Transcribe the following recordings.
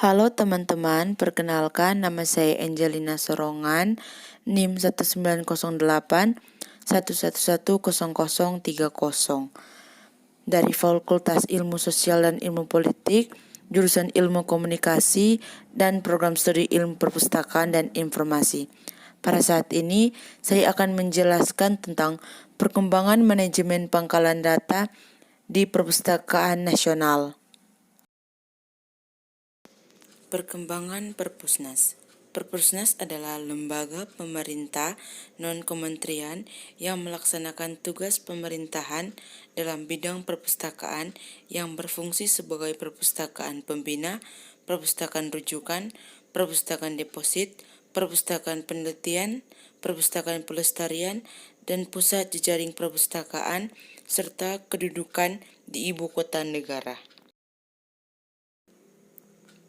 Halo teman-teman, perkenalkan nama saya Angelina Sorongan, NIM 1908 dari Fakultas Ilmu Sosial dan Ilmu Politik, jurusan Ilmu Komunikasi, dan program studi Ilmu Perpustakaan dan Informasi. Pada saat ini, saya akan menjelaskan tentang perkembangan manajemen pangkalan data di Perpustakaan Nasional. Perkembangan Perpusnas. Perpusnas adalah lembaga pemerintah non-kementerian yang melaksanakan tugas pemerintahan dalam bidang perpustakaan yang berfungsi sebagai perpustakaan pembina, perpustakaan rujukan, perpustakaan deposit, perpustakaan penelitian, perpustakaan pelestarian, dan pusat jejaring perpustakaan, serta kedudukan di ibu kota negara.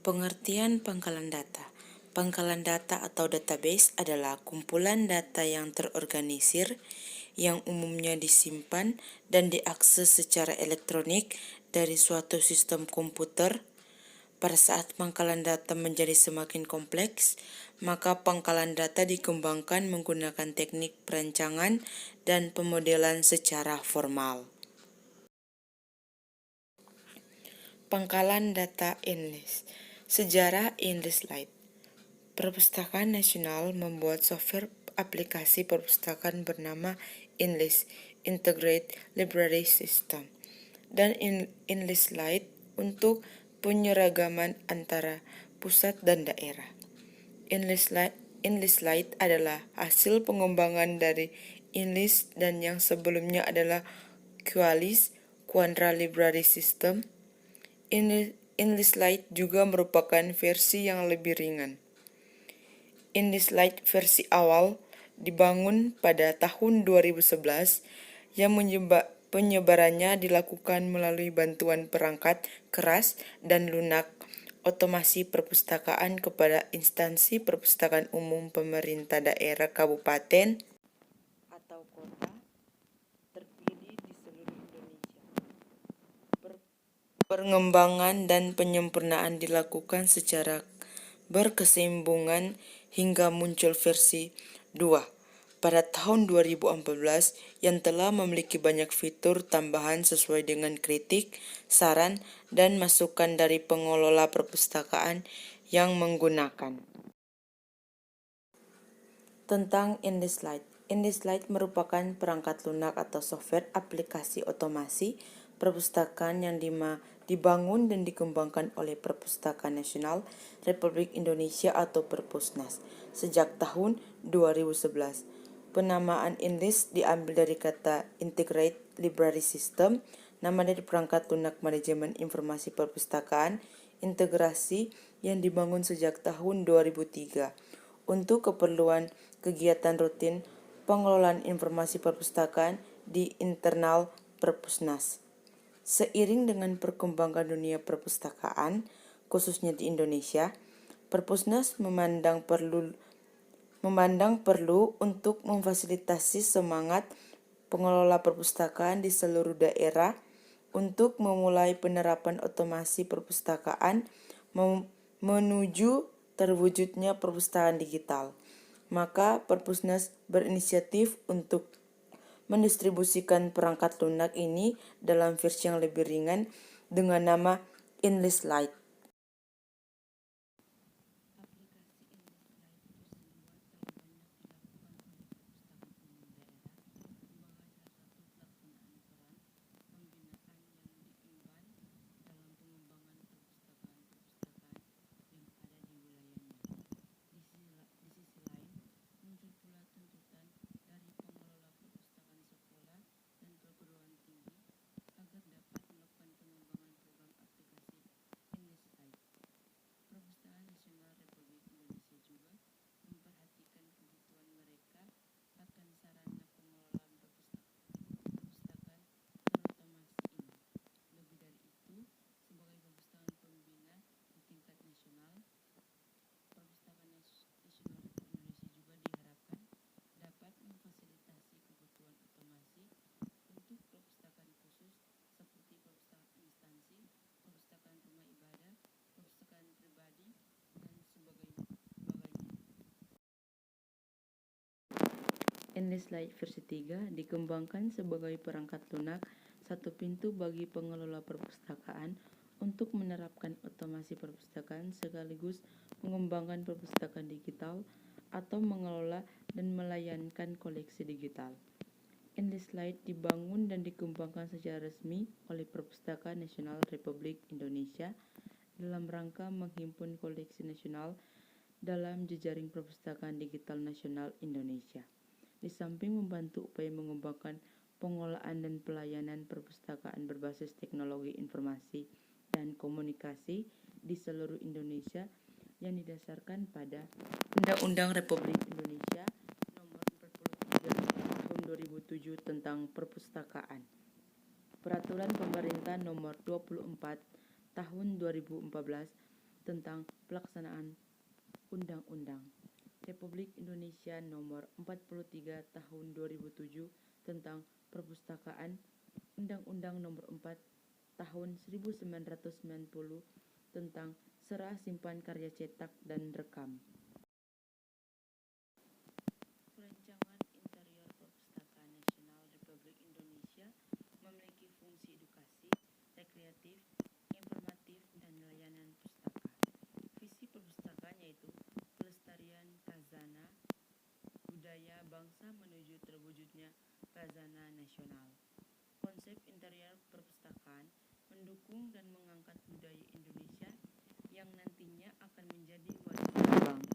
Pengertian pangkalan data. Pangkalan data atau database adalah kumpulan data yang terorganisir yang umumnya disimpan dan diakses secara elektronik dari suatu sistem komputer. Pada saat pangkalan data menjadi semakin kompleks, maka pangkalan data dikembangkan menggunakan teknik perancangan dan pemodelan secara formal. Pangkalan data INLIS. Sejarah INLIS Lite. Perpustakaan Nasional membuat software aplikasi perpustakaan bernama INLIS Integrated Library System dan INLIS Lite untuk penyeragaman antara pusat dan daerah. INLIS Lite adalah hasil pengembangan dari INLIS dan yang sebelumnya adalah QUALIS Quadra Library System. INLIS Lite juga merupakan versi yang lebih ringan. INLIS Lite versi awal dibangun pada tahun 2011 yang penyebarannya dilakukan melalui bantuan perangkat keras dan lunak otomasi perpustakaan kepada instansi perpustakaan umum pemerintah daerah kabupaten atau kota terpilih di seluruh Indonesia. Pengembangan dan penyempurnaan dilakukan secara berkesinambungan hingga muncul versi 2 pada tahun 2014 yang telah memiliki banyak fitur tambahan sesuai dengan kritik, saran, dan masukan dari pengelola perpustakaan yang menggunakan. Tentang INLIS Lite. INLIS Lite merupakan perangkat lunak atau software aplikasi otomasi perpustakaan yang dibangun dan dikembangkan oleh Perpustakaan Nasional Republik Indonesia atau Perpusnas sejak tahun 2011. Penamaan INLIS diambil dari kata Integrated Library System, nama dari perangkat lunak manajemen informasi perpustakaan integrasi yang dibangun sejak tahun 2003 untuk keperluan kegiatan rutin pengelolaan informasi perpustakaan di internal Perpusnas. Seiring dengan perkembangan dunia perpustakaan, khususnya di Indonesia, Perpusnas memandang perlu untuk memfasilitasi semangat pengelola perpustakaan di seluruh daerah untuk memulai penerapan otomasi perpustakaan menuju terwujudnya perpustakaan digital. Maka Perpusnas berinisiatif untuk mendistribusikan perangkat lunak ini dalam versi yang lebih ringan dengan nama INLIS Lite. EnDesLite versi 3 dikembangkan sebagai perangkat lunak satu pintu bagi pengelola perpustakaan untuk menerapkan otomasi perpustakaan sekaligus mengembangkan perpustakaan digital atau mengelola dan melayankan koleksi digital. EnDesLite dibangun dan dikembangkan secara resmi oleh Perpustakaan Nasional Republik Indonesia dalam rangka menghimpun koleksi nasional dalam jejaring perpustakaan digital nasional Indonesia. Di samping membantu upaya mengembangkan pengolahan dan pelayanan perpustakaan berbasis teknologi informasi dan komunikasi di seluruh Indonesia yang didasarkan pada Undang-Undang Republik Indonesia Nomor 43 Tahun 2007 tentang Perpustakaan, Peraturan Pemerintah Nomor 24 Tahun 2014 tentang Pelaksanaan Undang-Undang Republik Indonesia Nomor 43 Tahun 2007 tentang Perpustakaan, Undang-Undang Nomor 4 Tahun 1990 tentang Serah Simpan Karya Cetak dan Rekam. Perancangan interior Perpustakaan Nasional Republik Indonesia memiliki fungsi edukasi, rekreatif, informatif, dan layanan pustaka. Visi perpustakaan yaitu pelestarian khazanah budaya bangsa menuju terwujudnya khazanah nasional. Konsep interior perpustakaan mendukung dan mengangkat budaya Indonesia yang nantinya akan menjadi warisan bangsa.